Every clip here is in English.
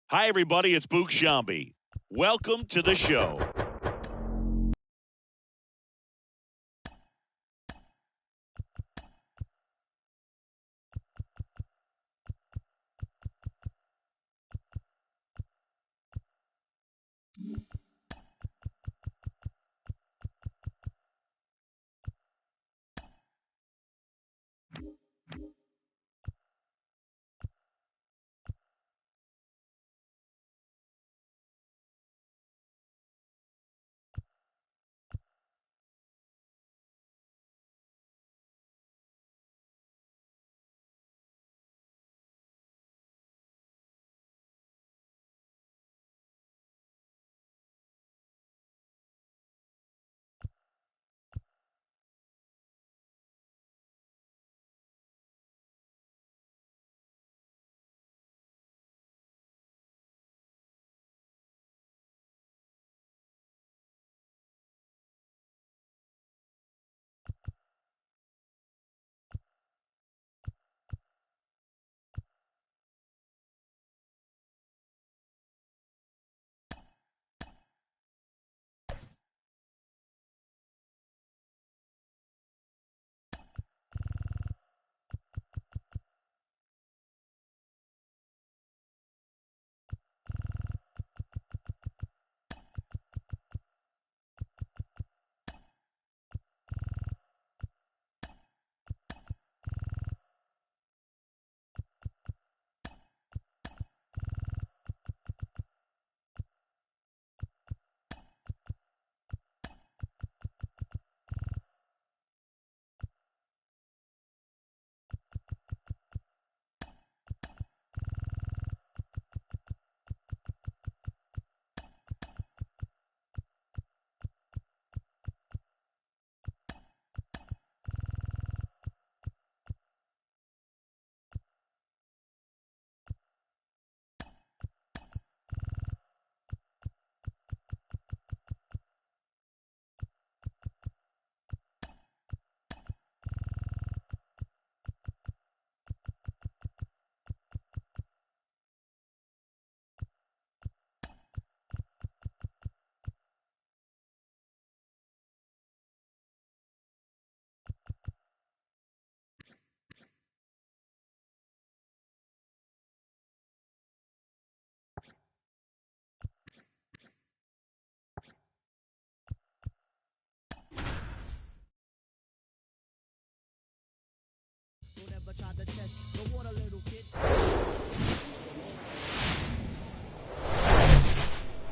Hi, everybody. It's Boog Shambi. Welcome to the show.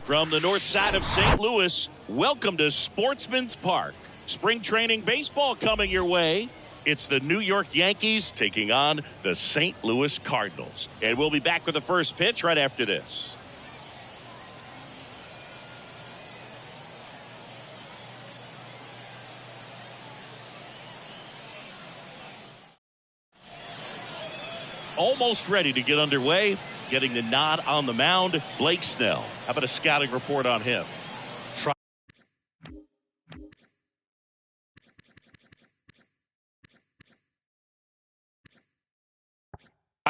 From the north side of St. Louis, welcome to Sportsman's Park. Spring training baseball coming your way. It's the New York Yankees taking on the St. Louis Cardinals. And we'll be back with the first pitch right after this. Almost ready to get underway. Getting the nod on the mound, Blake Snell. How about a scouting report on him? Try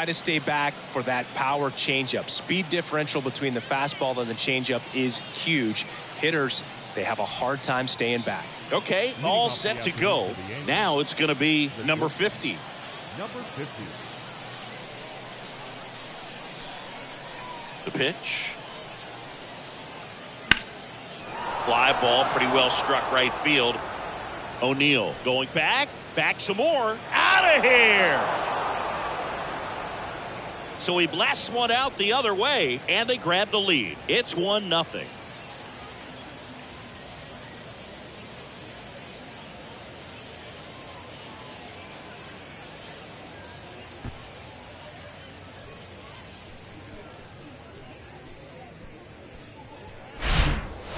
to stay back for that power changeup. Speed differential between the fastball and the changeup is huge. Hitters, they have a hard time staying back. Okay, all set to go. Now it's going to be number 50. Number 50. The pitch. Fly ball, pretty well struck right field. O'Neill going back some more. Out of here! So he blasts one out the other way, and they grab the lead. It's 1-0.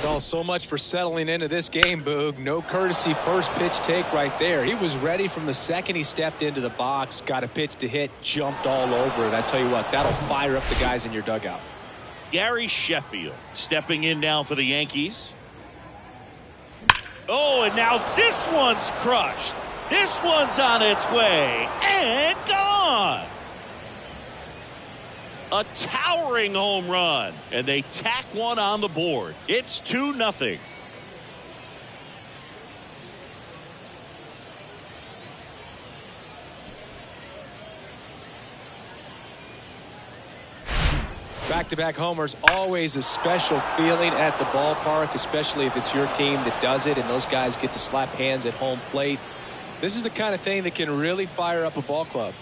Well, so much for settling into this game, Boog. No courtesy first pitch take right there. He was ready from the second he stepped into the box, got a pitch to hit, jumped all over it. I tell you what, that'll fire up the guys in your dugout. Gary Sheffield stepping in now for the Yankees. Oh, and now this one's crushed. This one's on its way and gone. A towering home run, and they tack one on the board. It's 2-0. Back-to-back homers, always a special feeling at the ballpark, especially if it's your team that does it and those guys get to slap hands at home plate. This is the kind of thing that can really fire up a ball club.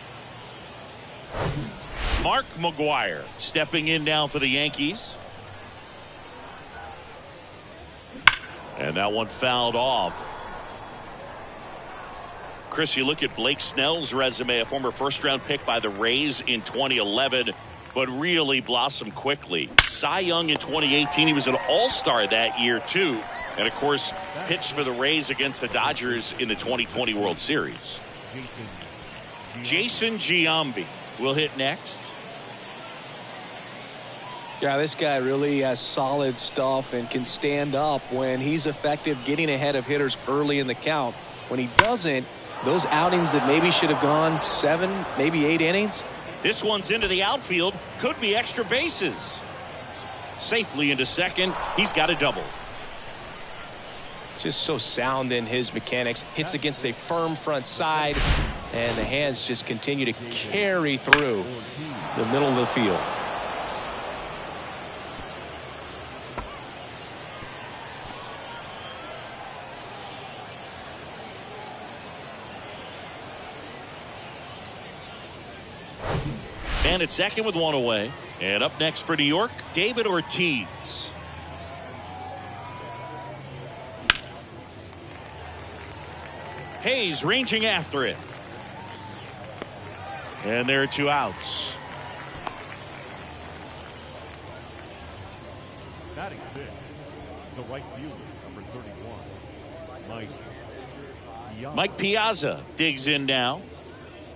Mark McGwire stepping in now for the Yankees. And that one fouled off. Chris, you look at Blake Snell's resume, a former first-round pick by the Rays in 2011, but really blossomed quickly. Cy Young in 2018. He was an all-star that year, too. And, of course, pitched for the Rays against the Dodgers in the 2020 World Series. Jason Giambi will hit next. Yeah, this guy really has solid stuff and can stand up when he's effective getting ahead of hitters early in the count. When he doesn't, those outings that maybe should have gone 7, maybe 8 innings. This one's into the outfield. Could be extra bases. Safely into second. He's got a double. Just so sound in his mechanics. Hits against a firm front side, and the hands just continue to carry through the middle of the field. And at second with one away. And up next for New York, David Ortiz. Hayes ranging after it. And there are 2 outs. Batting 6, the right fielder, number 31, Mike Piazza digs in now.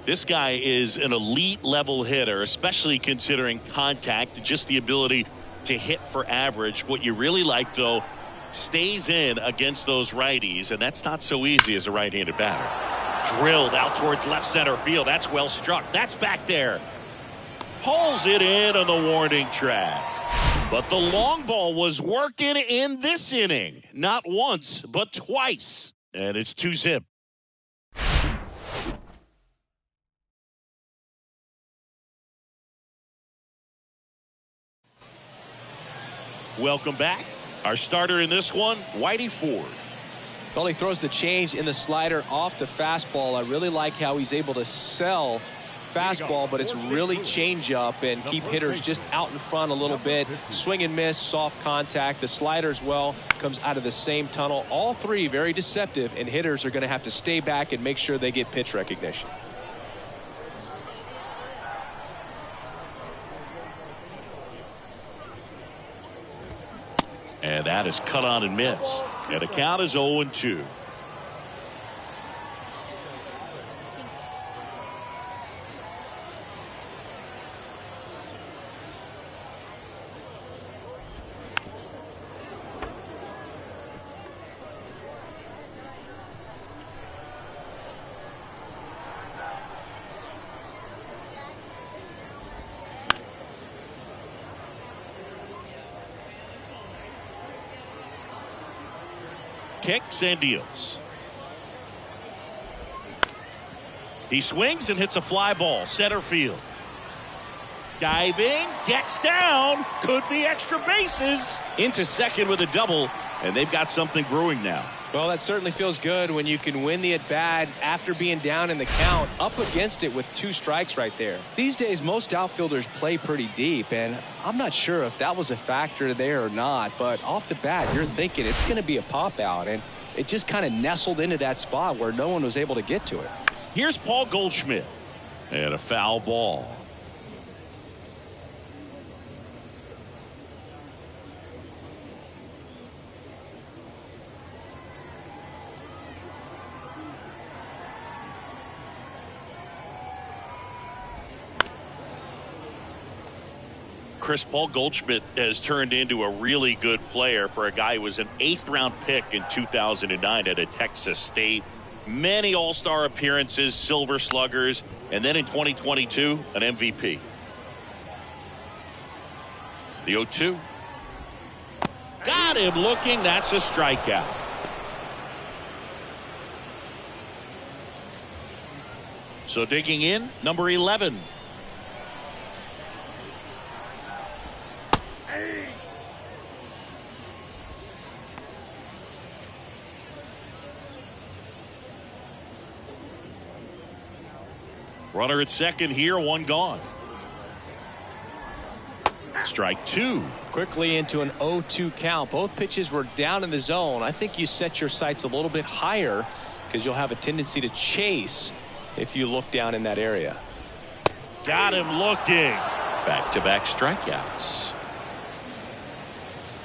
This guy is an elite level hitter, especially considering contact, just the ability to hit for average. What you really like, though, stays in against those righties, and that's not so easy as a right-handed batter. Drilled out towards left center field. That's well struck. That's back there. Hauls it in on the warning track. But the long ball was working in this inning. Not once, but twice. And it's 2-0. Welcome back. Our starter in this one, Whitey Ford. Well, he throws the change in the slider off the fastball. I really like how he's able to sell fastball, but it's really change up and keep hitters just out in front a little bit. Swing and miss, soft contact. The slider as well comes out of the same tunnel. All three very deceptive, and hitters are going to have to stay back and make sure they get pitch recognition. And that is cut on and missed. And the count is 0-2. Kicks and deals. He swings and hits a fly ball center field. Diving, gets down, could be extra bases. Into second with a double, and they've got something brewing now. Well, that certainly feels good when you can win the at-bat after being down in the count, up against it with 2 strikes right there. These days, most outfielders play pretty deep, and I'm not sure if that was a factor there or not, but off the bat, you're thinking it's going to be a pop-out, and it just kind of nestled into that spot where no one was able to get to it. Here's Paul Goldschmidt, and a foul ball. Chris, Paul Goldschmidt has turned into a really good player for a guy who was an 8th-round pick in 2009 at a Texas State. Many all-star appearances, silver sluggers, and then in 2022, an MVP. The 0-2. Got him looking. That's a strikeout. So digging in, number 11. Runner at second here, one gone. Strike two. Quickly into an 0-2 count. Both pitches were down in the zone. I think you set your sights a little bit higher because you'll have a tendency to chase if you look down in that area. Got him looking. Back-to-back strikeouts.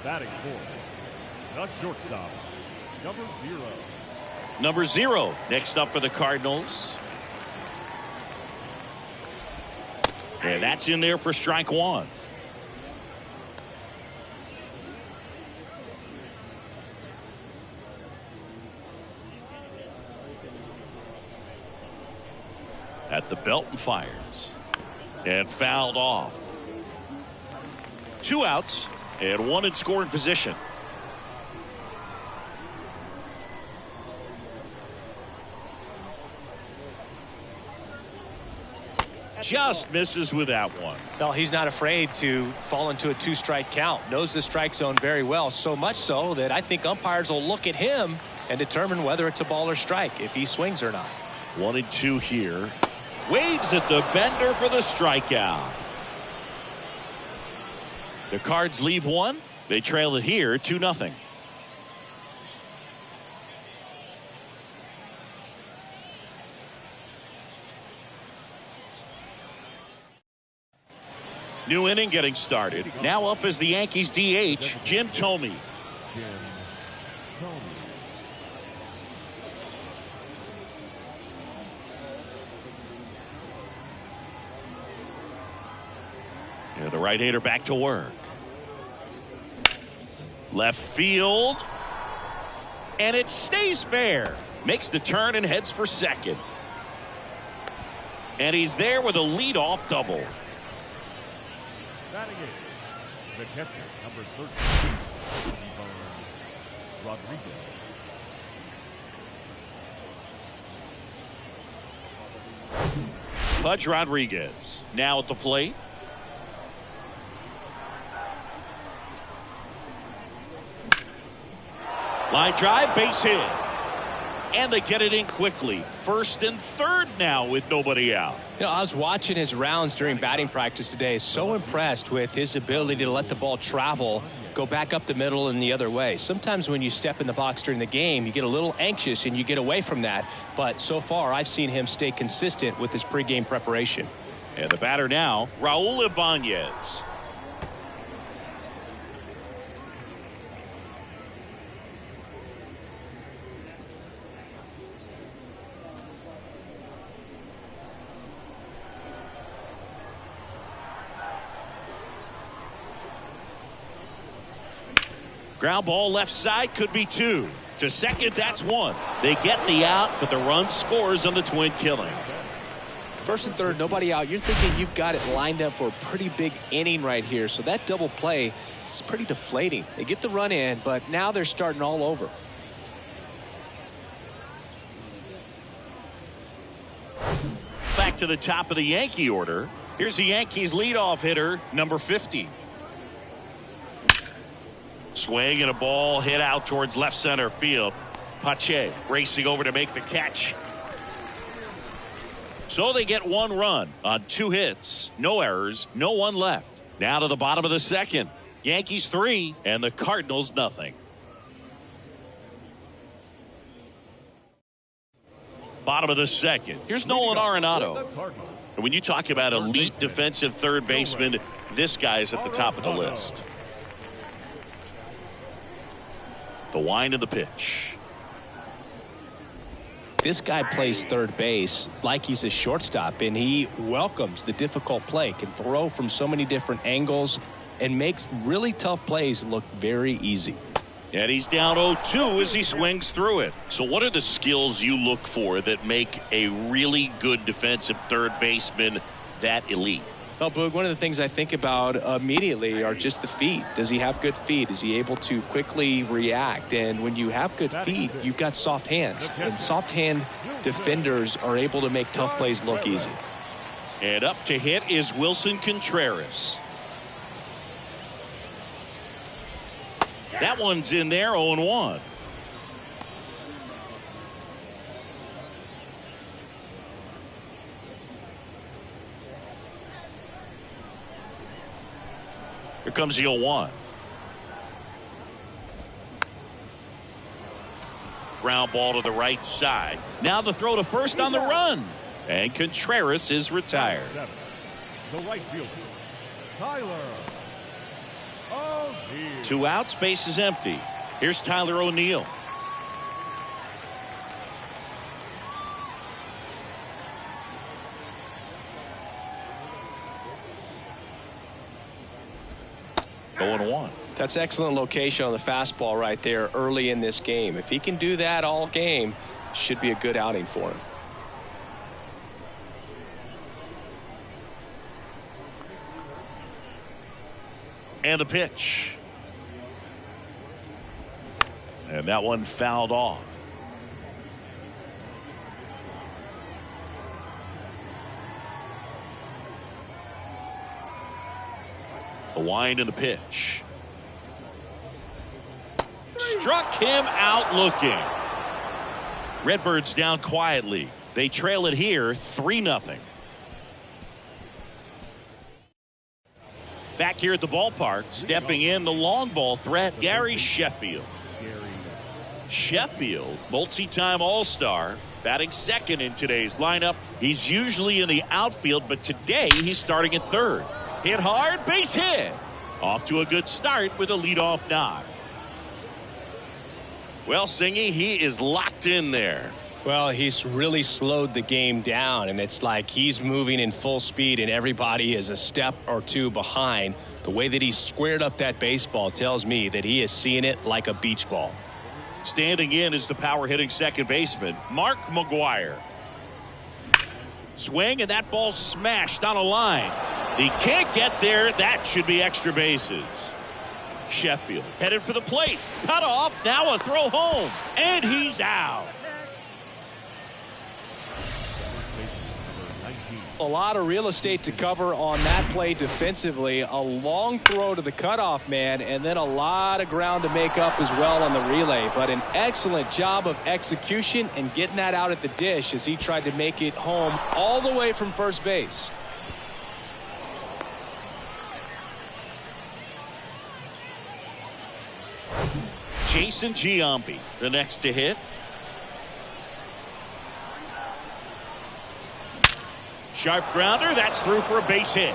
Batting fourth, the shortstop, number 0. Number 0 next up for the Cardinals. And that's in there for strike one. At the belt and fires. And fouled off. 2 outs and 1 in scoring position. Just misses with that one. Well, he's not afraid to fall into a 2-strike count. Knows the strike zone very well, so much so that I think umpires will look at him and determine whether it's a ball or strike, if he swings or not. 1-2 here. Waves at the bender for the strikeout. The Cards leave one. They trail it here 2-0. New inning getting started. Now up is the Yankees DH, Jim Thome. And the right-hander back to work. Left field. And it stays fair. Makes the turn and heads for second. And he's there with a leadoff double. Batting eighth, the catcher, number 13, Rodriguez. Pudge Rodriguez now at the plate. Line drive, base hit. And they get it in quickly. First and third now with nobody out. You know, I was watching his rounds during batting practice today. So impressed with his ability to let the ball travel, go back up the middle and the other way. Sometimes when you step in the box during the game, you get a little anxious and you get away from that. But so far, I've seen him stay consistent with his pregame preparation. And the batter now, Raul Ibanez. Ground ball left side, could be 2. To second, that's 1. They get the out, but the run scores on the twin killing. First and third, nobody out. You're thinking you've got it lined up for a pretty big inning right here. So that double play is pretty deflating. They get the run in, but now they're starting all over. Back to the top of the Yankee order. Here's the Yankees leadoff hitter, number 50. Swing and a ball hit out towards left center field. Pache racing over to make the catch. So they get 1 run on 2 hits. No errors, no one left. Now to the bottom of the second. Yankees 3 and the Cardinals nothing. Bottom of the second. Here's Nolan Arenado. And when you talk about elite defensive third baseman, this guy is at the top of the list. The wind of the pitch. This guy plays third base like he's a shortstop, and he welcomes the difficult play, can throw from so many different angles, and makes really tough plays look very easy. And he's down 0-2 as he swings through it. So what are the skills you look for that make a really good defensive third baseman that elite? Well, Boog, one of the things I think about immediately are just the feet. Does he have good feet? Is he able to quickly react? And when you have good feet, you've got soft hands. And soft hand defenders are able to make tough plays look easy. And up to hit is Wilson Contreras. That one's in there, 0-1. Here comes the 0-1. Ground ball to the right side. Now the throw to first on the run. And Contreras is retired. The right fielder, Tyler O'Neill. 2 outs, base is empty. Here's Tyler O'Neill. Going 1. That's excellent location on the fastball right there early in this game. If he can do that all game, should be a good outing for him. And the pitch. And that one fouled off. The wind and the pitch. Struck him out looking. Redbirds down quietly. They trail it here 3-0. Back here at the ballpark, stepping in the long ball threat, Gary Sheffield. Sheffield, multi-time All-Star, batting second in today's lineup. He's usually in the outfield, but today he's starting at third. Hit hard, base hit. Off to a good start with a leadoff knock. Well, Singy, he is locked in there. Well, he's really slowed the game down, and it's like he's moving in full speed, and everybody is a step or two behind. The way that he squared up that baseball tells me that he is seeing it like a beach ball. Standing in is the power-hitting second baseman, Mark McGwire. Swing, and that ball smashed on a line. He can't get there. That should be extra bases. Sheffield headed for the plate. Cut off. Now a throw home. And he's out. A lot of real estate to cover on that play defensively. A long throw to the cutoff man, and then a lot of ground to make up as well on the relay. But an excellent job of execution and getting that out at the dish as he tried to make it home all the way from first base. Jason Giambi, the next to hit. Sharp grounder, that's through for a base hit.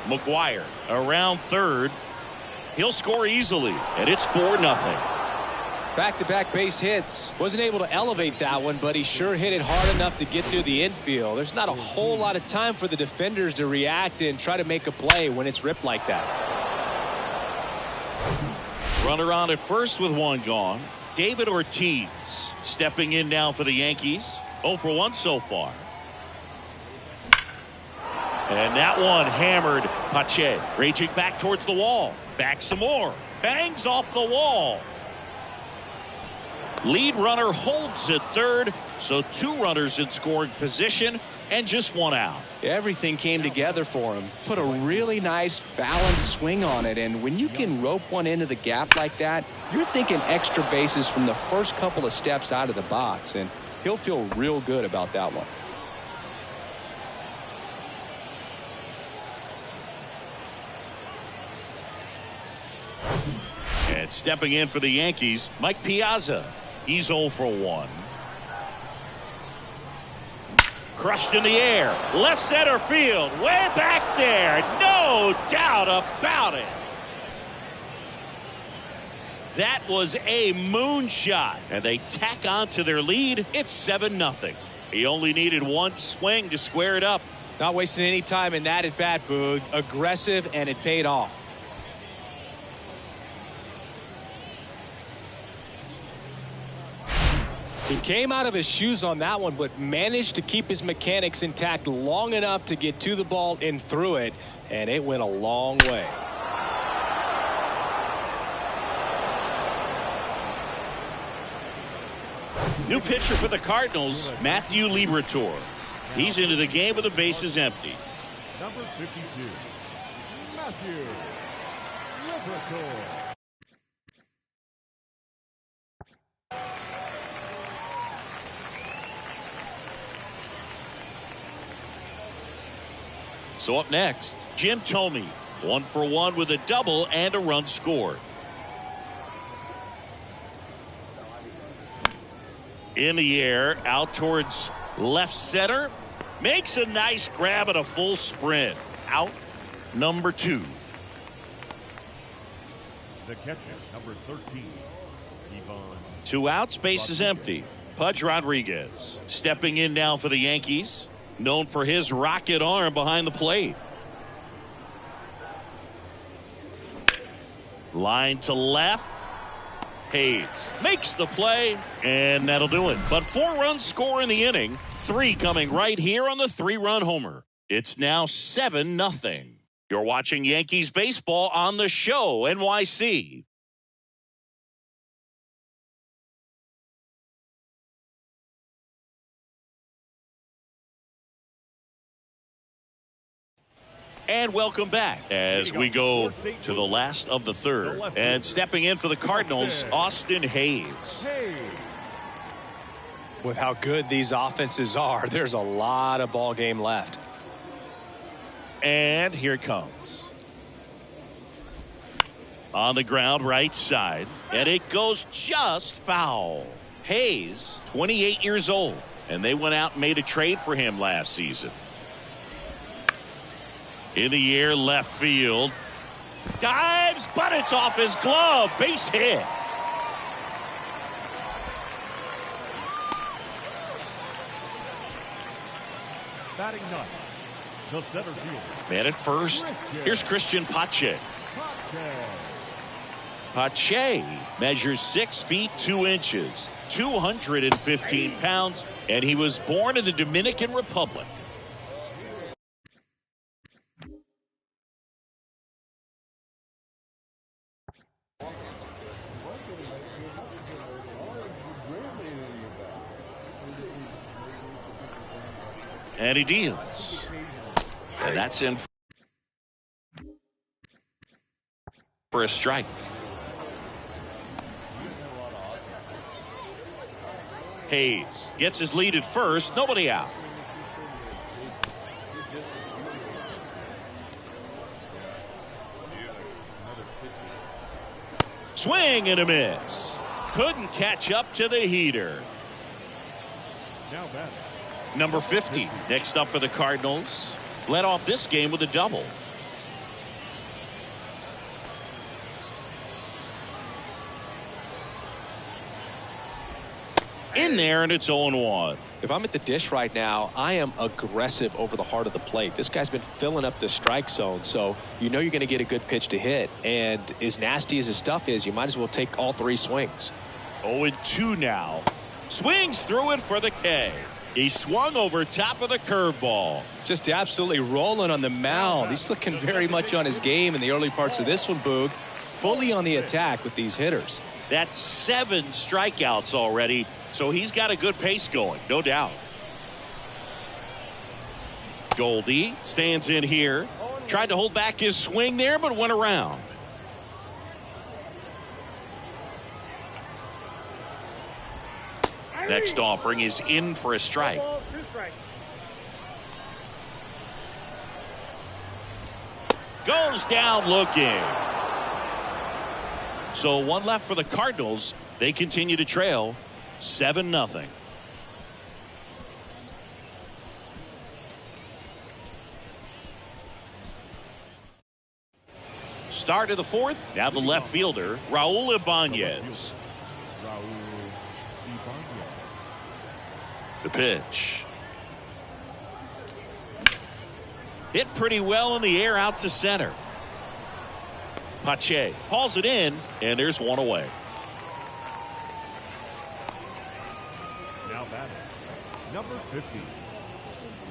McGwire around third. He'll score easily, and it's 4-0. Back-to-back base hits. Wasn't able to elevate that one, but he sure hit it hard enough to get through the infield. There's not a whole lot of time for the defenders to react and try to make a play when it's ripped like that. Runner on at first with one gone. David Ortiz stepping in now for the Yankees. 0 for 1 so far. And that one hammered. Pache raging back towards the wall. Back some more. Bangs off the wall. Lead runner holds at third. So 2 runners in scoring position and just 1 out. Everything came together for him. Put a really nice balanced swing on it. And when you can rope one into the gap like that, you're thinking extra bases from the first couple of steps out of the box. And he'll feel real good about that one. And stepping in for the Yankees, Mike Piazza. He's 0 for 1. Crushed in the air. Left center field. Way back there. No doubt about it. That was a moonshot. And they tack on to their lead. It's 7-0. He only needed 1 swing to square it up. Not wasting any time in that at bat, Boog. Aggressive, and it paid off. He came out of his shoes on that one, but managed to keep his mechanics intact long enough to get to the ball and through it, and it went a long way. New pitcher for the Cardinals, Matthew Liberatore. He's into the game with the bases empty. Number 52, Matthew Liberatore. So up next, Jim Thome, 1-for-1 with a double and a run scored. In the air, out towards left center. Makes a nice grab at a full sprint. Out number 2. The catcher, number 13, Yvonne. 2 outs, base is empty. Pudge Rodriguez stepping in now for the Yankees. Known for his rocket arm behind the plate. Line to left. Hayes makes the play, and that'll do it. But 4-run score in the inning. 3 coming right here on the 3-run homer. It's now 7-0. You're watching Yankees baseball on the show, NYC. And welcome back as we go to the last of the third. And stepping in for the Cardinals, Austin Hayes. With how good these offenses are, there's a lot of ball game left. And here it comes. On the ground, right side. And it goes just foul. Hayes, 28 years old. And they went out and made a trade for him last season. In the air, left field. Dives, but it's off his glove. Base hit. Batting ninth, the center fielder. Man at first. Here's Christian Pache. Pache measures 6 feet 2 inches, 215 pounds, and he was born in the Dominican Republic. And he deals. And that's in for a strike. Hayes gets his lead at first. Nobody out. Swing and a miss. Couldn't catch up to the heater. Now batting. Number 50 next up for the Cardinals. Led off this game with a double. In there, and it's 0-1. If I'm at the dish right now, I am aggressive over the heart of the plate. This guy's been filling up the strike zone, so you know you're going to get a good pitch to hit. And as nasty as his stuff is, you might as well take all 3 swings. 0-2 now. Swings through it for the K. He swung over top of the curveball. Just absolutely rolling on the mound. He's looking very much on his game in the early parts of this one, Boog. Fully on the attack with these hitters. That's 7 strikeouts already, so he's got a good pace going, no doubt. Goldie stands in here. Tried to hold back his swing there, but went around. Next offering is in for a strike. Goes down looking. So 1 left for the Cardinals. They continue to trail 7-0. Start of the 4th. Now the left fielder, Raul Ibanez. The pitch. Hit pretty well in the air out to center. Pache hauls it in, and there's 1 away. Number 50.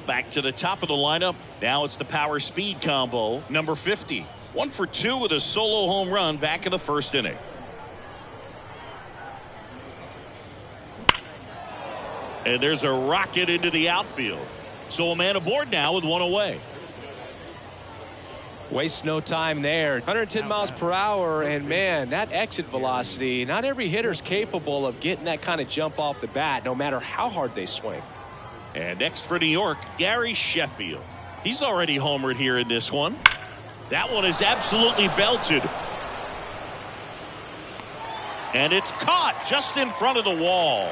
Back to the top of the lineup. Now it's the power speed combo. Number 50. 1 for 2 with a solo home run back in the first inning. And there's a rocket into the outfield. So a man aboard now with one away. Waste no time there. 110 miles per hour, and man, that exit velocity, not every hitter's capable of getting that kind of jump off the bat, no matter how hard they swing. And next for New York, Gary Sheffield. He's already homered here in this one. That one is absolutely belted. And it's caught just in front of the wall.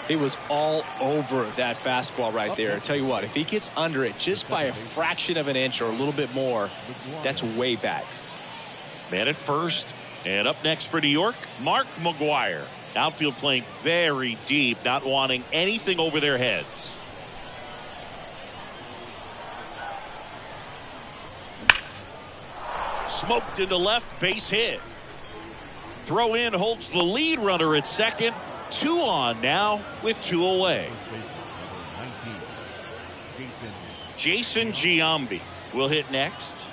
He was all over that fastball right there. I tell you what, if he gets under it just by a fraction of an inch or a little bit more, that's way back. Man at first. And up next for New York, Mark McGwire. Outfield playing very deep, not wanting anything over their heads. Smoked into left, base hit. Throw in holds the lead runner at second. 2 on now with 2 away. Jason Giambi will hit next.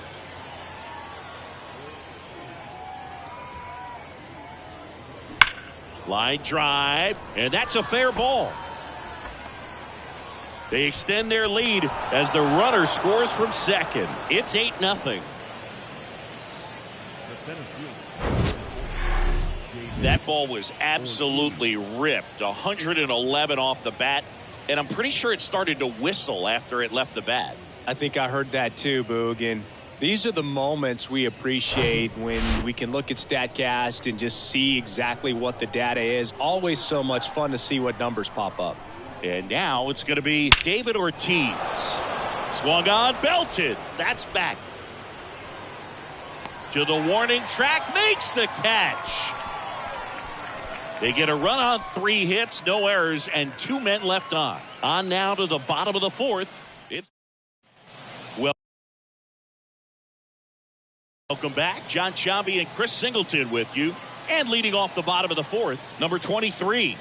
Line drive, and that's a fair ball. They extend their lead as the runner scores from second. It's 8-0. That ball was absolutely ripped. 111 off the bat, and I'm pretty sure it started to whistle after it left the bat. I think I heard that too, Boog. And these are the moments we appreciate when we can look at StatCast and just see exactly what the data is. Always so much fun to see what numbers pop up. And now it's going to be David Ortiz. Swung on, belted. That's back. To the warning track, makes the catch. They get a run on 3 hits, no errors, and 2 men left on. On now to the bottom of the 4th. It's welcome back. John Chambi and Chris Singleton with you. And leading off the bottom of the 4th, number 23.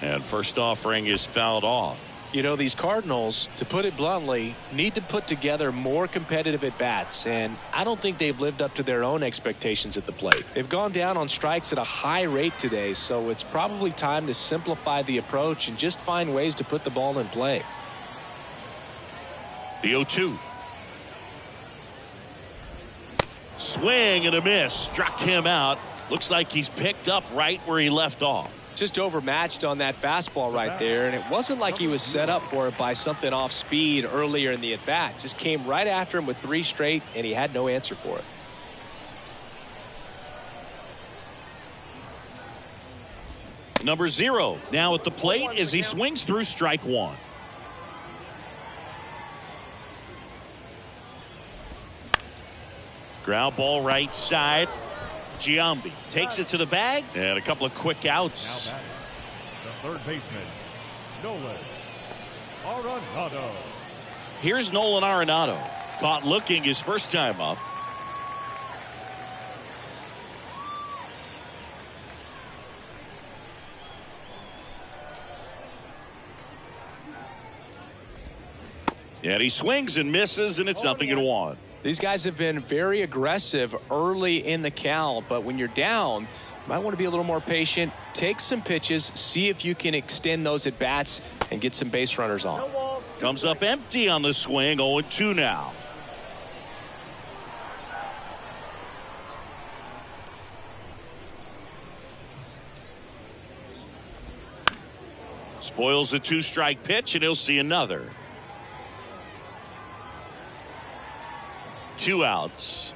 And first offering is fouled off. You know, these Cardinals, to put it bluntly, need to put together more competitive at-bats, and I don't think they've lived up to their own expectations at the plate. They've gone down on strikes at a high rate today, so it's probably time to simplify the approach and just find ways to put the ball in play. The 0-2. Swing and a miss. Struck him out. Looks like he's picked up right where he left off. Just overmatched on that fastball right there, and it wasn't like he was set up for it by something off speed earlier in the at-bat. Just came right after him with 3 straight, and he had no answer for it. Number 0 now at the plate as he swings through strike 1. Ground ball right side. Giambi takes it to the bag, and a couple of quick outs. Now batting, the third baseman, Nolan Arenado. Here's Nolan Arenado. Caught looking his first time up. And he swings and misses, and it's 0-1. These guys have been very aggressive early in the count, but when you're down, you might want to be a little more patient. Take some pitches, see if you can extend those at bats and get some base runners on. Comes up empty on the swing. 0-2 now. Spoils the 2-strike pitch, and he'll see another. 2 outs.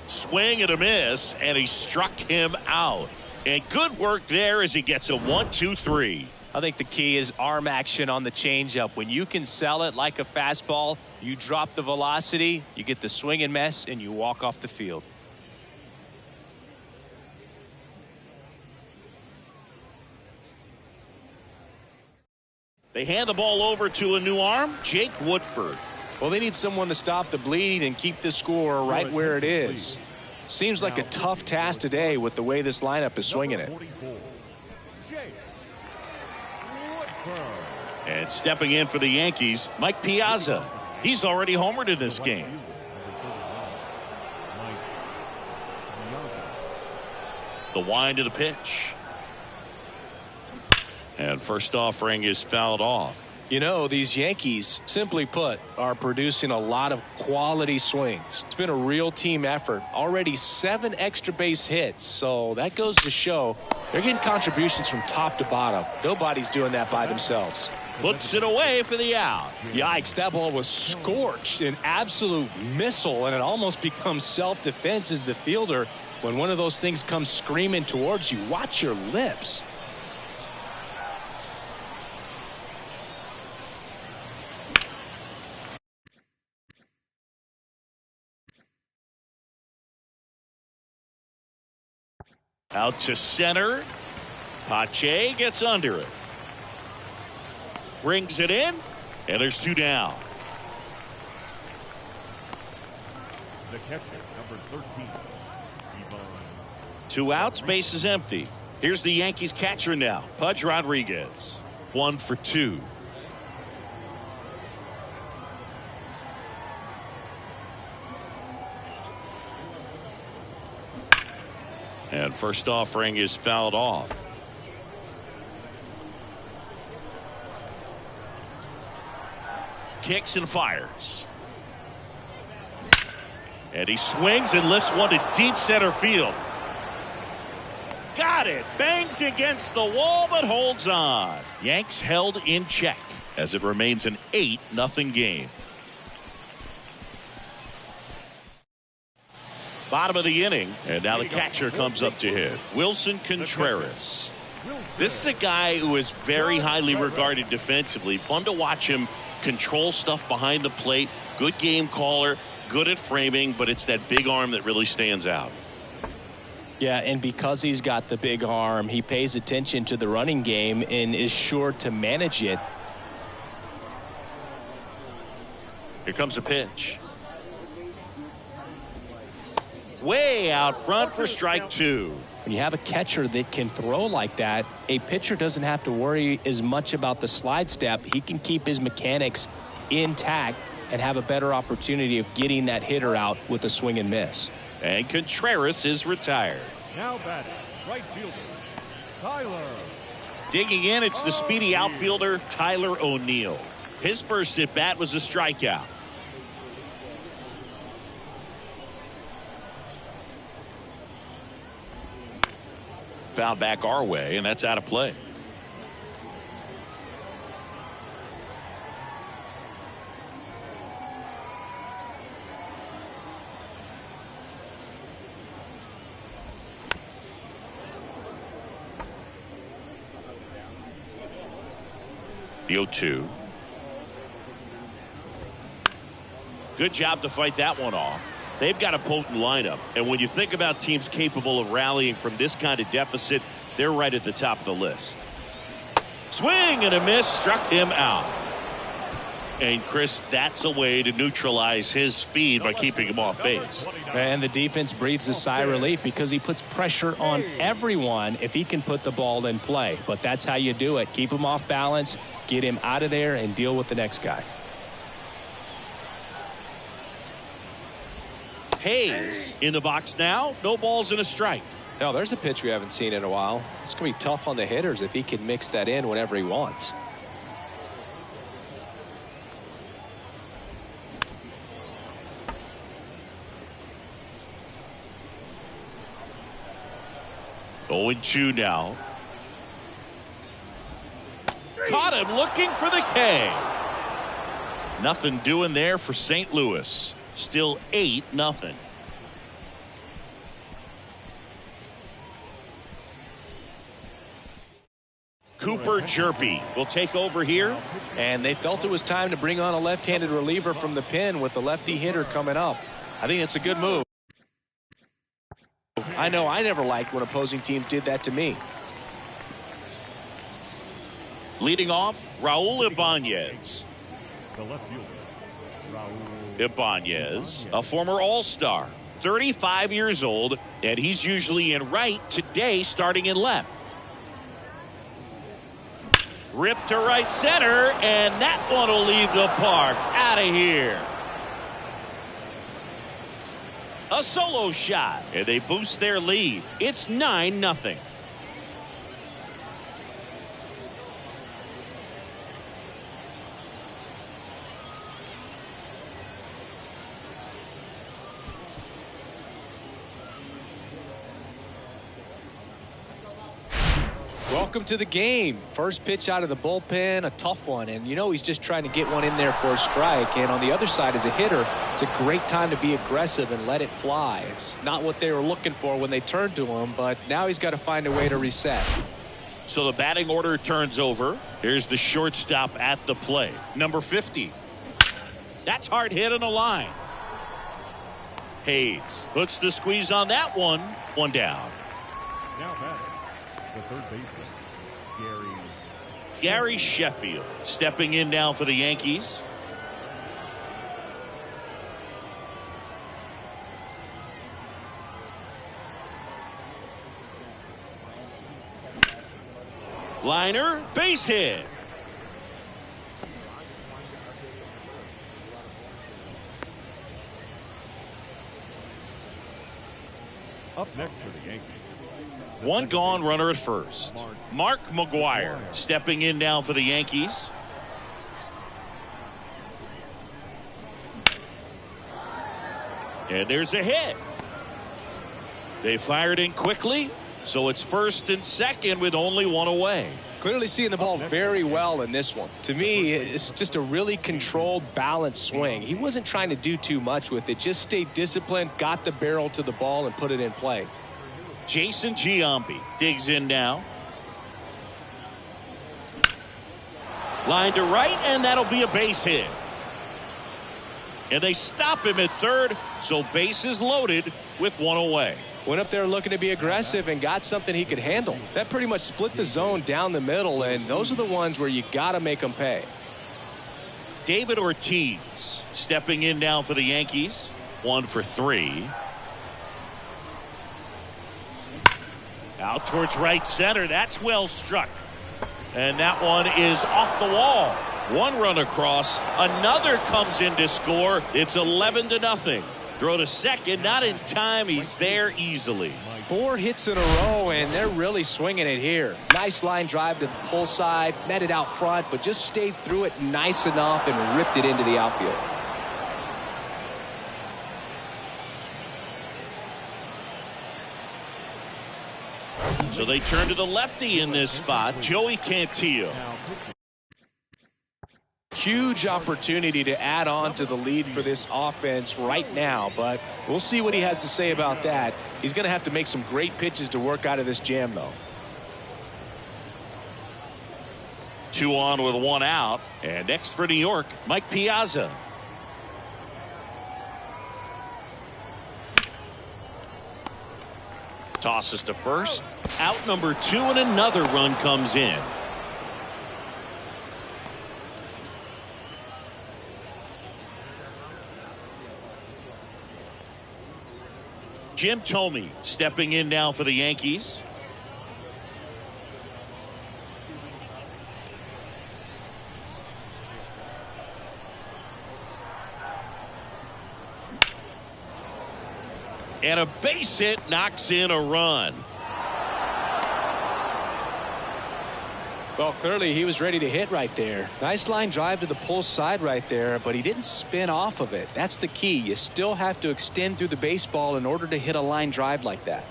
Swing and a miss, and he struck him out. And good work there as he gets a 1-2-3. I think the key is arm action on the changeup. When you can sell it like a fastball, you drop the velocity, you get the swing and miss, and you walk off the field. They hand the ball over to a new arm, Jake Woodford. Well, they need someone to stop the bleeding and keep the score right where it is. Seems like a tough task today with the way this lineup is swinging it. And stepping in for the Yankees, Mike Piazza. He's already homered in this game. The wind of the pitch. And first offering is fouled off. You know, these Yankees, simply put, are producing a lot of quality swings. It's been a real team effort. Already 7 extra base hits. So that goes to show they're getting contributions from top to bottom. Nobody's doing that by themselves. Puts it away for the out. Yikes, that ball was scorched, an absolute missile, and it almost becomes self-defense as the fielder. When one of those things comes screaming towards you, watch your lips. Out to center. Pache gets under it. Brings it in, and there's 2 down. The catcher, number 13. 2 outs, base is empty. Here's the Yankees catcher now, Pudge Rodriguez. 1 for 2. And first offering is fouled off. Kicks and fires. And he swings and lifts one to deep center field. Got it. Bangs against the wall but holds on. Yanks held in check as it remains an 8-0 game. Bottom of the inning, and now the catcher comes up to hit. Wilson Contreras. This is a guy who is very highly regarded defensively. Fun to watch him control stuff behind the plate. Good game caller, good at framing, but it's that big arm that really stands out. Yeah, and because he's got the big arm, he pays attention to the running game and is sure to manage it. Here comes a pitch. Way out front for strike 2. When you have a catcher that can throw like that, a pitcher doesn't have to worry as much about the slide step. He can keep his mechanics intact and have a better opportunity of getting that hitter out with a swing and miss. And Contreras is retired. Now batting, right fielder, Tyler. Digging in, it's the speedy outfielder, Tyler O'Neill. His first at-bat was a strikeout. Foul back our way, and that's out of play. The 0-2. Good job to fight that one off. They've got a potent lineup, and when you think about teams capable of rallying from this kind of deficit, they're right at the top of the list. Swing and a miss, struck him out. And Chris, that's a way to neutralize his speed by keeping him off base. And the defense breathes a sigh of relief because he puts pressure on everyone if he can put the ball in play. But that's how you do it. Keep him off balance, get him out of there, and deal with the next guy. Hayes in the box now. No balls and a strike. Now, there's a pitch we haven't seen in a while. It's going to be tough on the hitters if he can mix that in whenever he wants. Oh, 0-2 now. Caught him looking for the K. Nothing doing there for St. Louis. Still 8-0. Cooper Jerpy will take over here. And they felt it was time to bring on a left-handed reliever from the pen with the lefty hitter coming up. I think it's a good move. I know I never liked when opposing teams did that to me. Leading off, Raul Ibanez. The left fielder, Raul Ibanez, a former All-Star, 35 years old, and he's usually in right, today starting in left. Ripped to right center, and that one will leave the park. Out of here. A solo shot, and they boost their lead. It's 9-0. Welcome to the game. First pitch out of the bullpen, a tough one. And you know he's just trying to get one in there for a strike. And on the other side, as a hitter, it's a great time to be aggressive and let it fly. It's not what they were looking for when they turned to him, but now he's got to find a way to reset. So the batting order turns over. Here's the shortstop at the plate. Number 50. That's hard hit on the line. Hayes puts the squeeze on that one. One down. Now batting, the third baseman, Gary Sheffield stepping in now for the Yankees. Liner, base hit. Up next for the Yankees. One gone, runner at first. Mark McGwire stepping in now for the Yankees. And there's a hit. They fired in quickly, so it's first and second with only one away. Clearly seeing the ball very well in this one. To me, it's just a really controlled, balanced swing. He wasn't trying to do too much with it. Just stayed disciplined, got the barrel to the ball, and put it in play. Jason Giambi digs in now. Line to right, and that'll be a base hit. And they stop him at third, so base is loaded with one away. Went up there looking to be aggressive and got something he could handle. That pretty much split the zone down the middle, and those are the ones where you got to make them pay. David Ortiz stepping in now for the Yankees. 1 for 3. Out towards right center. That's well struck. And that one is off the wall. One run across. Another comes in to score. It's 11-0. Throw to second. Not in time. He's there easily. 4 hits in a row, and they're really swinging it here. Nice line drive to the pull side. Met it out front, but just stayed through it nice enough and ripped it into the outfield. So they turn to the lefty in this spot, Joey Cantillo. Huge opportunity to add on to the lead for this offense right now, but we'll see what he has to say about that. He's going to have to make some great pitches to work out of this jam, though. 2 on with 1 out. And next for New York, Mike Piazza. Tosses to first. Out number 2, and another run comes in. Jim Thome stepping in now for the Yankees. And a base hit knocks in a run. Well, clearly he was ready to hit right there. Nice line drive to the pull side right there, but he didn't spin off of it. That's the key. You still have to extend through the baseball in order to hit a line drive like that.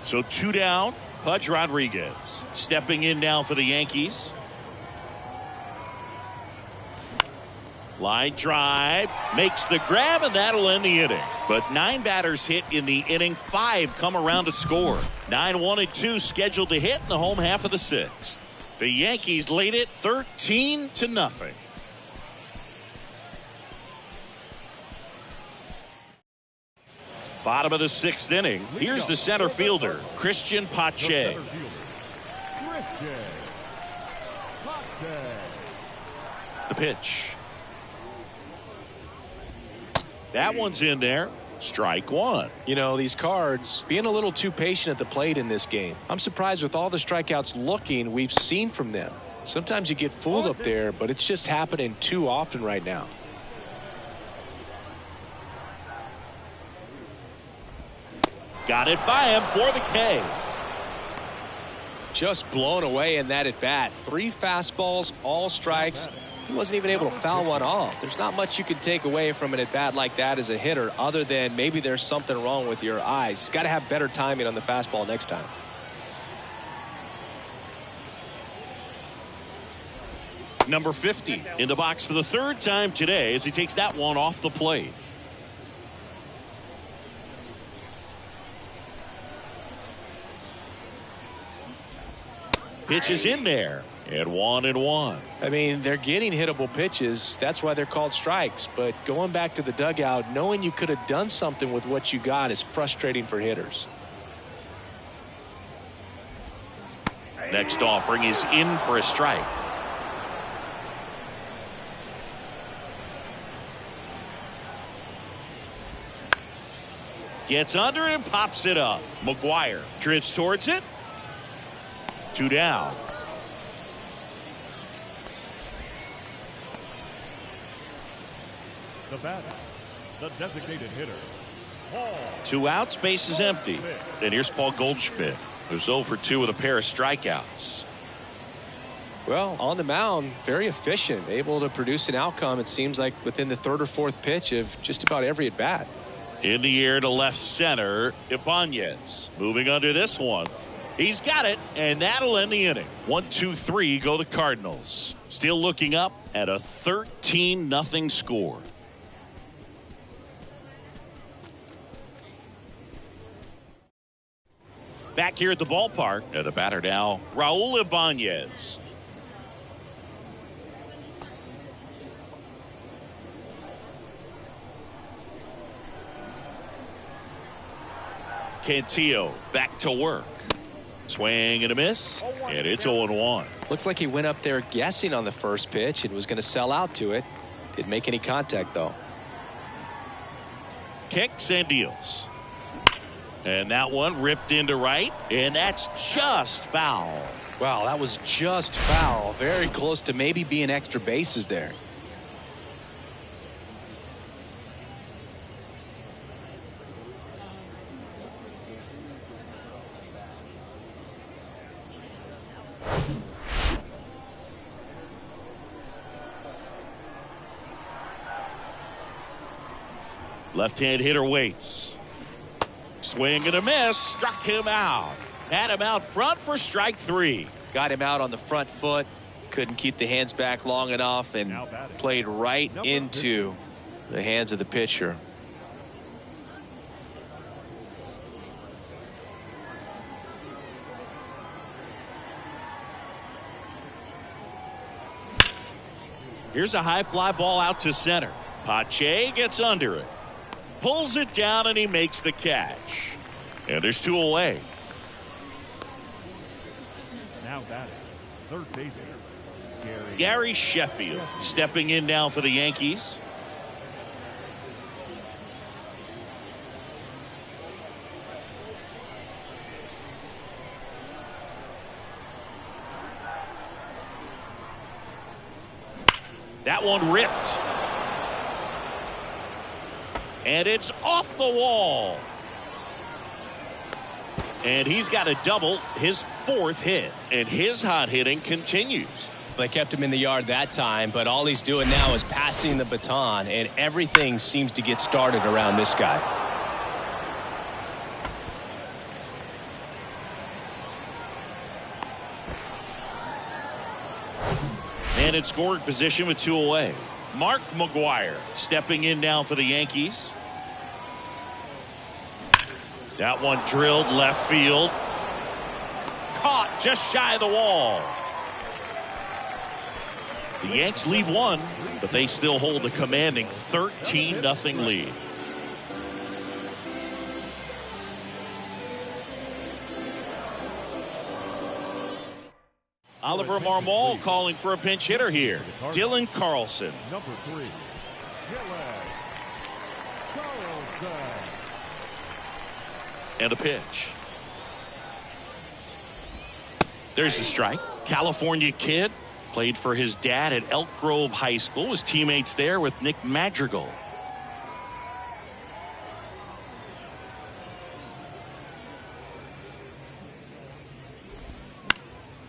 So 2 down. Pudge Rodriguez stepping in now for the Yankees. Line drive, makes the grab, and that'll end the inning. But 9 batters hit in the inning, 5 come around to score. 9-1 and 2 scheduled to hit in the home half of the 6th. The Yankees lead it 13-0. Bottom of the 6th inning. Here's the center fielder, Christian Pache. The pitch. That one's in there. Strike one. You know, these Cards being a little too patient at the plate in this game. I'm surprised with all the strikeouts we've seen from them. Sometimes you get fooled up there, but it's just happening too often right now. Got it by him for the K. Just blown away in that at bat. 3 fastballs, all strikes. He wasn't even able to foul one off. There's not much you can take away from an at bat like that as a hitter, other than maybe there's something wrong with your eyes. Got to have better timing on the fastball next time. Number 50 in the box for the 3rd time today as he takes that one off the plate. Pitch is in there. And 1-1. I mean, they're getting hittable pitches. That's why they're called strikes. But going back to the dugout, knowing you could have done something with what you got is frustrating for hitters. Next offering is in for a strike. Gets under it and pops it up. McGuire drifts towards it. 2 down. The batter, the designated hitter, Paul. 2 outs, base is empty. And here's Paul Goldschmidt, who's 0 for 2 with a pair of strikeouts. Well, on the mound, very efficient, able to produce an outcome, it seems like, within the 3rd or 4th pitch of just about every at-bat. In the air to left center, Ibanez moving under this one. He's got it, and that'll end the inning. 1-2-3 go the Cardinals. Still looking up at a 13-0 score. Back here at the ballpark, and the batter now, Raul Ibanez. Cantillo back to work. Swing and a miss, and it's 0-1. Looks like he went up there guessing on the first pitch and was going to sell out to it. Didn't make any contact, though. Kicks and deals. And that one ripped into right, and that's just foul. Wow, that was just foul. Very close to maybe being extra bases there. Left-hand hitter waits. Swing and a miss. Struck him out. Had him out front for strike 3. Got him out on the front foot. Couldn't keep the hands back long enough and played right into the hands of the pitcher. Here's a high fly ball out to center. Pache gets under it. Pulls it down and he makes the catch. And there's 2 away. Now batting, 3rd baseman, Gary Sheffield stepping in now for the Yankees. That one ripped. And it's off the wall. And he's got a double, his 4th hit. And his hot hitting continues. They kept him in the yard that time, but all he's doing now is passing the baton, and everything seems to get started around this guy. And in scoring position with 2 away. Mark McGuire stepping in now for the Yankees. That one drilled left field. Caught just shy of the wall. The Yanks lead 1, but they still hold a commanding 13-0 lead. Oliver Marmol calling for a pinch hitter here. Dylan Carlson. number 3, And a pitch. There's a strike. California kid. Played for his dad at Elk Grove High School. Was teammates there with Nick Madrigal.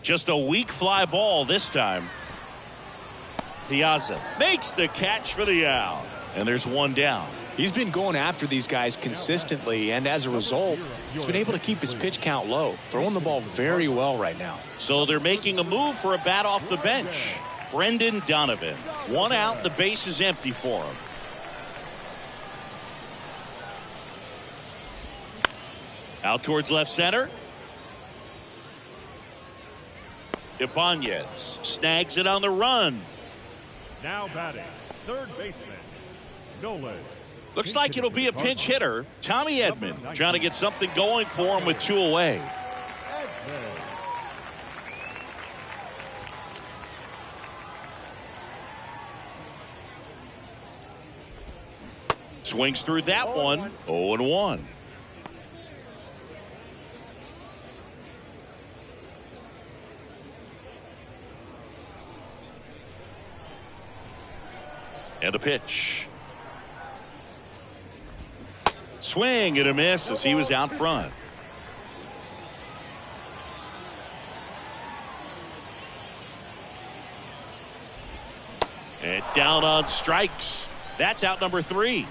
Just a weak fly ball this time. Piazza makes the catch for the out. And there's one down. He's been going after these guys consistently, and as a result, he's been able to keep his pitch count low. Throwing the ball very well right now. So they're making a move for a bat off the bench. Brendan Donovan. One out, the base is empty for him. Out towards left center. Ibanez snags it on the run. Now batting, third baseman, Nolan. Looks like it'll be a pinch hitter. Tommy Edman trying to get something going for him with two away. Swings through that one. 0-1. And a pitch. Swing and a miss as he was out front. And down on strikes. That's out number 3.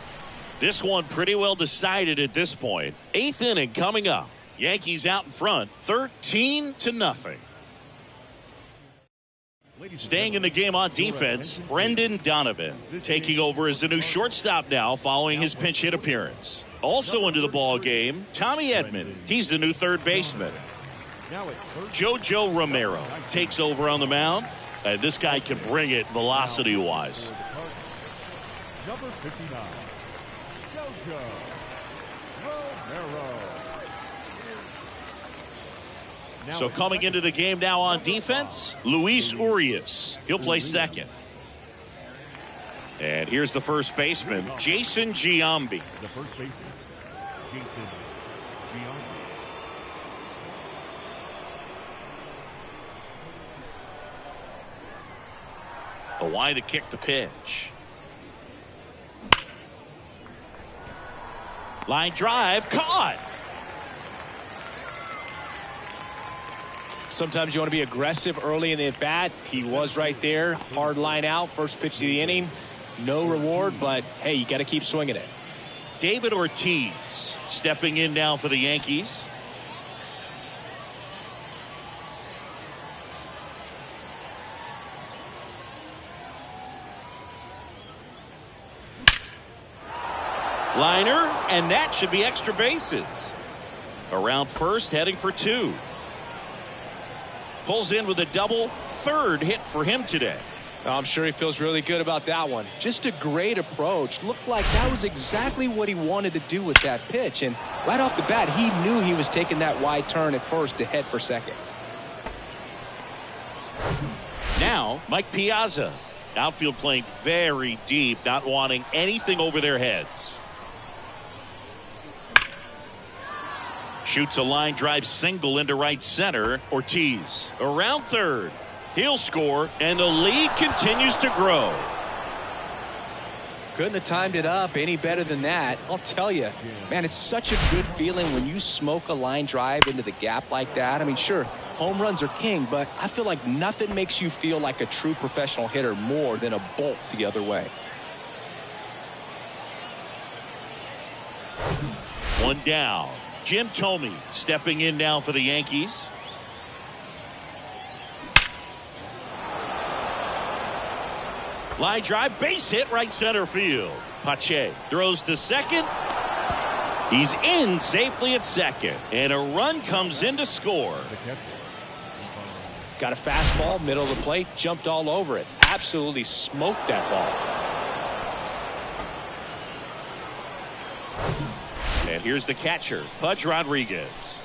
This one pretty well decided at this point. 8th inning coming up. Yankees out in front, 13-0. Staying in the game on defense, Brendan Donovan taking over as the new shortstop now following his pinch hit appearance. Also into the ball game, Tommy Edman. He's the new third baseman. Jojo Romero takes over on the mound. And this guy can bring it velocity-wise. Number 59, Jojo Romero. So coming into the game now on defense, Luis Urias. He'll play second. And here's the first baseman, Jason Giambi. The first baseman, Jason Giambi. The wide to kick the pitch. Line drive, caught. Sometimes you want to be aggressive early in the at-bat. He was right there. Hard line out. First pitch of the inning. No reward, but, hey, you got to keep swinging it. David Ortiz stepping in now for the Yankees. Liner, and that should be extra bases. Around first, heading for 2. Pulls in with a double, third hit for him today. I'm sure he feels really good about that one. Just a great approach. Looked like that was exactly what he wanted to do with that pitch. And right off the bat, he knew he was taking that wide turn at first to head for second. Now, Mike Piazza. Outfield playing very deep, not wanting anything over their heads. Shoots a line drive single into right center. Ortiz around third. He'll score, and the lead continues to grow. Couldn't have timed it up any better than that. I'll tell you, man, it's such a good feeling when you smoke a line drive into the gap like that. I mean, sure, home runs are king, but I feel like nothing makes you feel like a true professional hitter more than a bolt the other way. One down. Jim Thome stepping in now for the Yankees. Line drive, base hit, right center field. Pache throws to second. He's in safely at second. And a run comes in to score. Got a fastball, middle of the plate, jumped all over it. Absolutely smoked that ball. And here's the catcher, Pudge Rodriguez.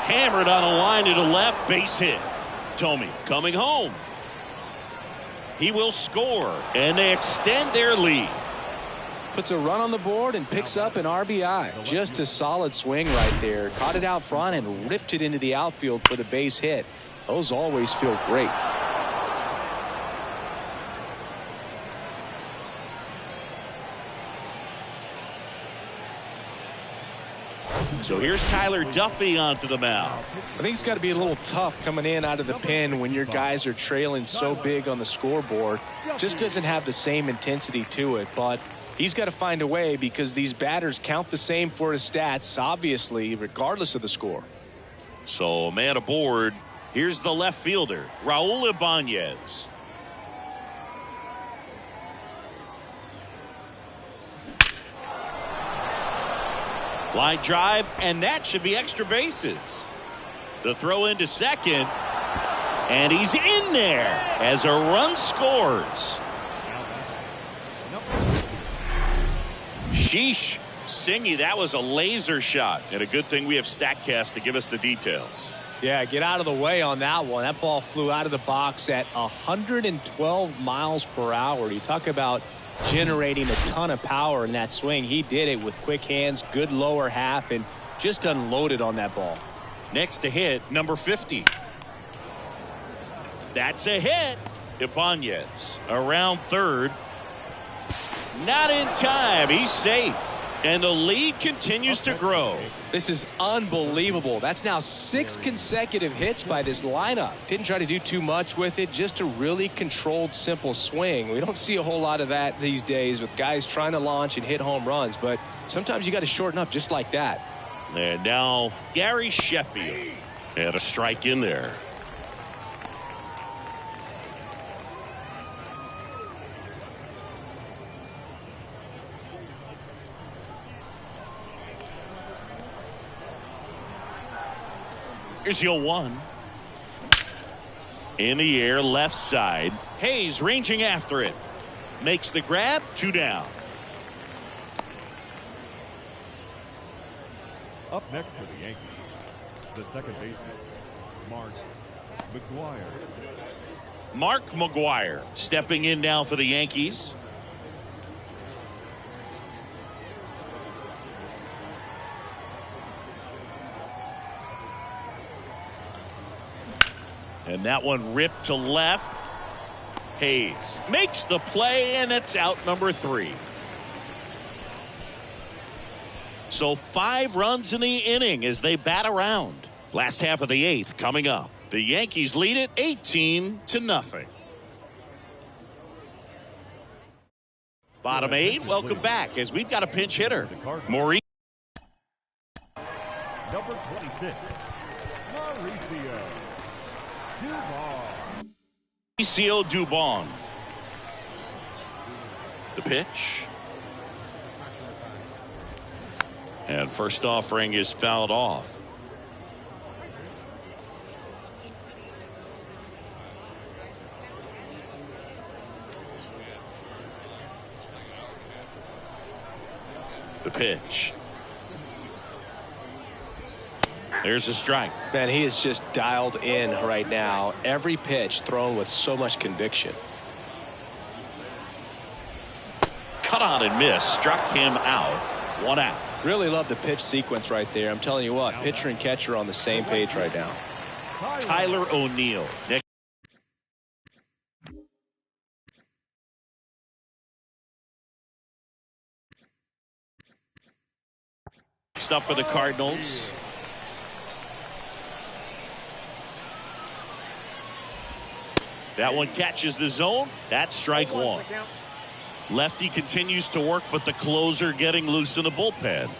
Hammered on a line to the left, base hit. Thome coming home. He will score, and they extend their lead. Puts a run on the board and picks up an RBI. Just a solid swing right there. Caught it out front and ripped it into the outfield for the base hit. Those always feel great. So here's Tyler Duffy onto the mound. I think it's got to be a little tough coming in out of the pen when your guys are trailing so big on the scoreboard. Just doesn't have the same intensity to it, but he's got to find a way because these batters count the same for his stats, obviously, regardless of the score. So man aboard. Here's the left fielder, Raul Ibanez. Line drive, and that should be extra bases. The throw into second, and he's in there as a run scores. Sheesh. Singy, that was a laser shot, and a good thing we have StatCast to give us the details. Yeah, get out of the way on that one. That ball flew out of the box at 112 miles per hour. You talk about generating a ton of power in that swing. He did it with quick hands, good lower half, and just unloaded on that ball. Next to hit, number 50. That's a hit. Ibanez around third. Not in time. He's safe. And the lead continues to grow. This is unbelievable. That's now 6 consecutive hits by this lineup. Didn't try to do too much with it, just a really controlled, simple swing. We don't see a whole lot of that these days with guys trying to launch and hit home runs, but sometimes you got to shorten up just like that. And now Gary Sheffield had a strike in there. Here's 0-1. In the air, left side. Hayes ranging after it. Makes the grab, 2 down. Up next for the Yankees, the second baseman, Mark McGwire. Mark McGwire stepping in now for the Yankees. And that one ripped to left. Hayes makes the play, and it's out number 3. So 5 runs in the inning as they bat around. Last half of the 8th coming up. The Yankees lead it 18-0. Bottom 8, welcome back as we've got a pinch hitter. Mauricio Number 26, Mauricio Dubon. The pitch. And first offering is fouled off. The pitch. There's a strike. Man, he is just dialed in right now. Every pitch thrown with so much conviction. Cut on and miss. Struck him out. 1 out. Really love the pitch sequence right there. I'm telling you what, pitcher and catcher are on the same page right now. Tyler O'Neill. Next up for the Cardinals. That one catches the zone. That's strike 1. Lefty continues to work, but the closer getting loose in the bullpen.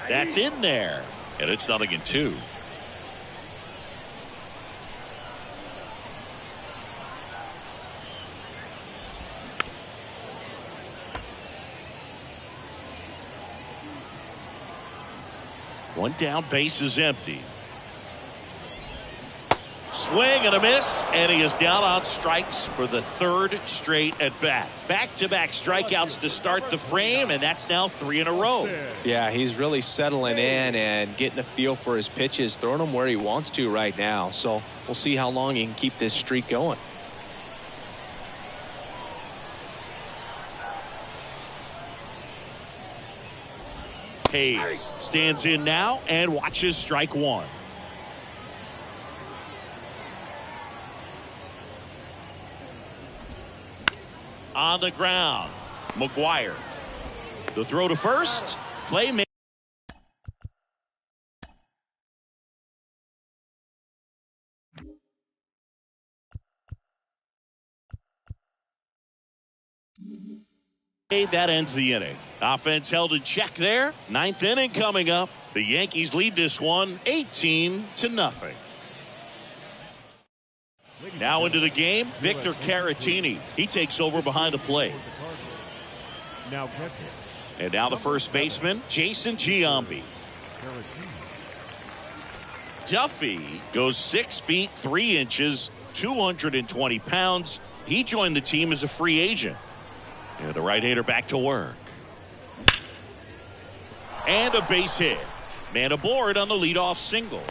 That's in there. And it's 0-2. One down, base is empty. Swing and a miss, and he is down on strikes for the 3rd straight at bat. Back-to-back strikeouts to start the frame, and that's now 3 in a row. Yeah, he's really settling in and getting a feel for his pitches, throwing them where he wants to right now. So we'll see how long he can keep this streak going. Hayes stands in now and watches strike one. On the ground, McGuire. The throw to first. Play made. That ends the inning. Offense held in check there. Ninth inning coming up. The Yankees lead this one 18-0. Now into the game, Victor Caratini. He takes over behind the plate. Now catching. And now the first baseman, Jason Giambi. Duffy goes 6 feet 3 inches, 220 pounds. He joined the team as a free agent. And the right-hander back to work. And a base hit. Man aboard on the leadoff single.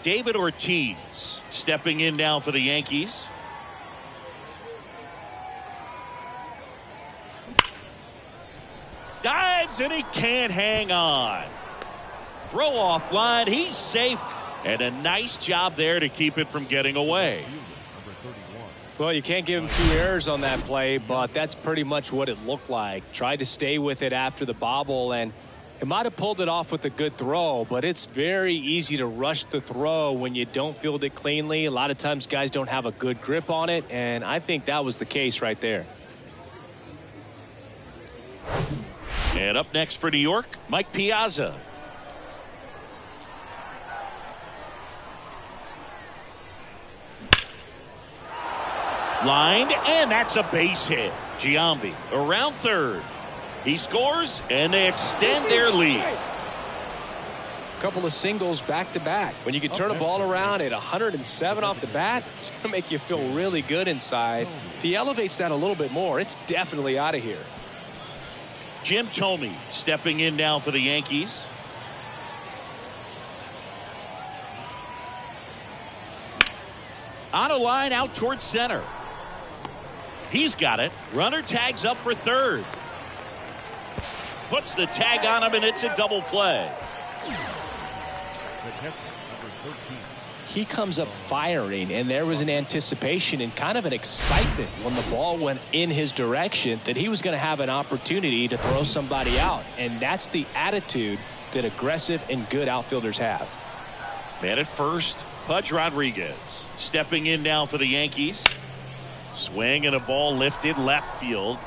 David Ortiz stepping in now for the Yankees. Dives and he can't hang on. Throw off line. He's safe. And a nice job there to keep it from getting away. Well, you can't give him 2 errors on that play, but that's pretty much what it looked like. Tried to stay with it after the bobble, and it might have pulled it off with a good throw, but it's very easy to rush the throw when you don't field it cleanly. A lot of times guys don't have a good grip on it, and I think that was the case right there. And up next for New York, Mike Piazza. Lined, and that's a base hit. Giambi around third. He scores, and they extend their lead. A couple of singles back to back. When you can turn a ball around at 107 off the bat, it's going to make you feel really good inside. If he elevates that a little bit more, it's definitely out of here. Jim Thome stepping in now for the Yankees. On a line out towards center. He's got it. Runner tags up for third. Puts the tag on him, and it's a double play. He comes up firing, and there was an anticipation and kind of an excitement when the ball went in his direction that he was going to have an opportunity to throw somebody out. And that's the attitude that aggressive and good outfielders have. Man at first, Pudge Rodriguez stepping in now for the Yankees. Swing and a ball lifted left field.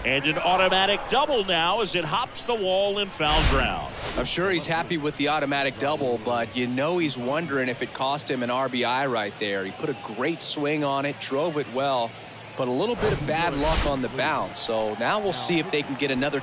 And an automatic double now as it hops the wall in foul ground. I'm sure he's happy with the automatic double, but you know he's wondering if it cost him an RBI right there. He put a great swing on it, drove it well, but a little bit of bad luck on the bounce. So now we'll see if they can get another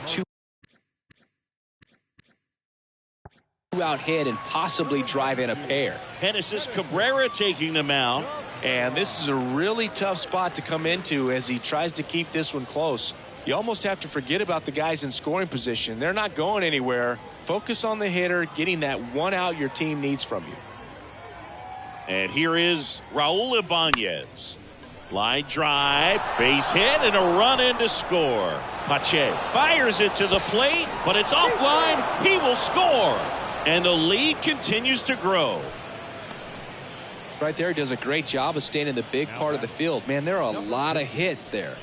2-out hit and possibly drive in a pair. Genesis Cabrera taking the mound. And this is a really tough spot to come into as he tries to keep this one close. You almost have to forget about the guys in scoring position. They're not going anywhere. Focus on the hitter, getting that 1 out your team needs from you. And here is Raul Ibanez. Line drive, base hit, and a run in to score. Pache fires it to the plate, but it's offline. He will score. And the lead continues to grow. Right there, does a great job of staying in the big part of the field. Man, there are a lot of hits there.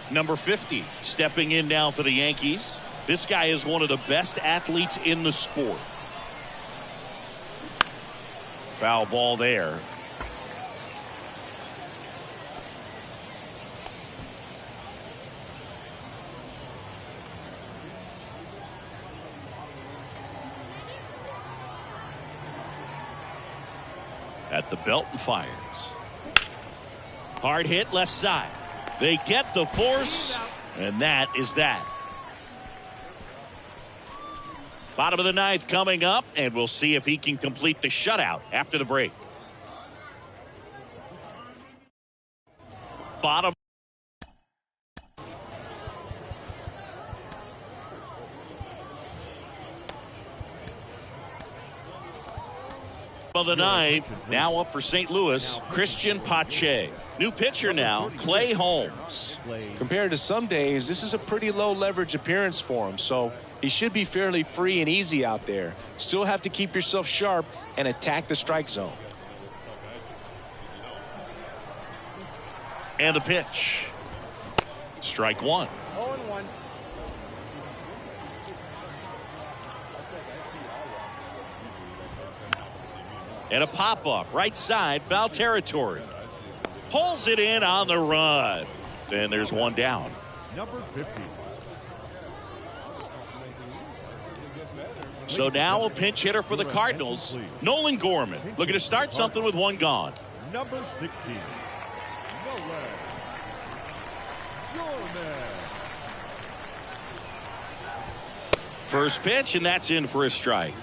Number 50 stepping in now for the Yankees. This guy is one of the best athletes in the sport. Foul ball there. At the belt and fires. Hard hit left side. They get the force, and that is that. Bottom of the ninth coming up, and we'll see if he can complete the shutout after the break. Bottom. of the ninth. Now up for St. Louis, Christian Pache. New pitcher now, Clay Holmes. Compared to some days, this is a pretty low leverage appearance for him, so he should be fairly free and easy out there. Still have to keep yourself sharp and attack the strike zone. And the pitch. Strike one. 0-1. And a pop-up, right side, foul territory. Pulls it in on the run. Then there's one down. Number 50. So now a pinch hitter for the Cardinals, Nolan Gorman, looking to start something with one gone. Number 16. Nolan Gorman. First pitch, and that's in for a strike.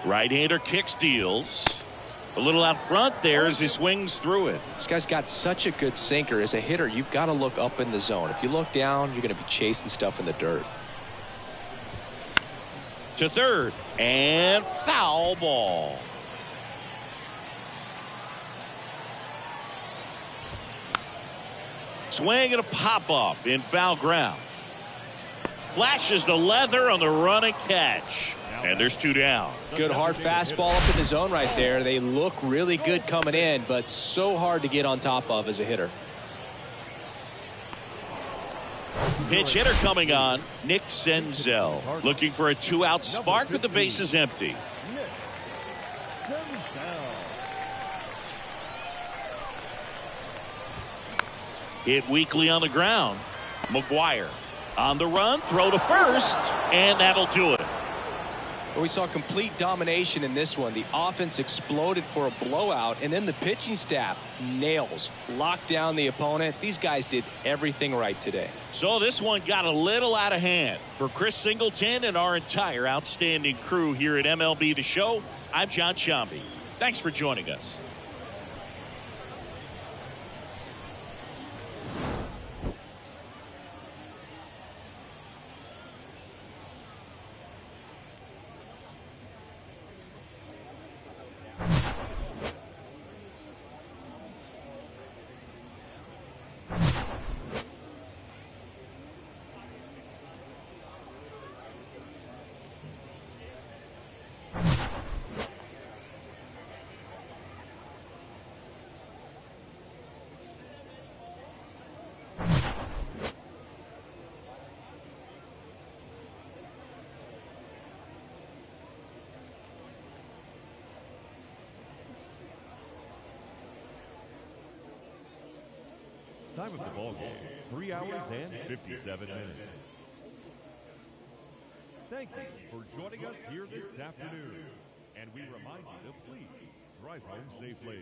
Right-hander kicks, deals. A little out front there as he swings through it. This guy's got such a good sinker. As a hitter, you've got to look up in the zone. If you look down, you're going to be chasing stuff in the dirt. To third, and foul ball. Swing and a pop-up in foul ground. Flashes the leather on the running catch. And there's two down. Good hard fastball up in the zone right there. They look really good coming in, but so hard to get on top of as a hitter. Pinch hitter coming on, Nick Senzel. Looking for a two-out spark with the bases empty. Hit weakly on the ground. McGuire on the run, throw to first, and that'll do it. We saw complete domination in this one. The offense exploded for a blowout, and then the pitching staff nails, locked down the opponent. These guys did everything right today. So this one got a little out of hand. For Chris Singleton and our entire outstanding crew here at MLB The Show, I'm John Shambi. Thanks for joining us. Time of the ball game, 3 hours and 57 minutes. Thank you for joining us here this afternoon. And we remind you to please drive home safely.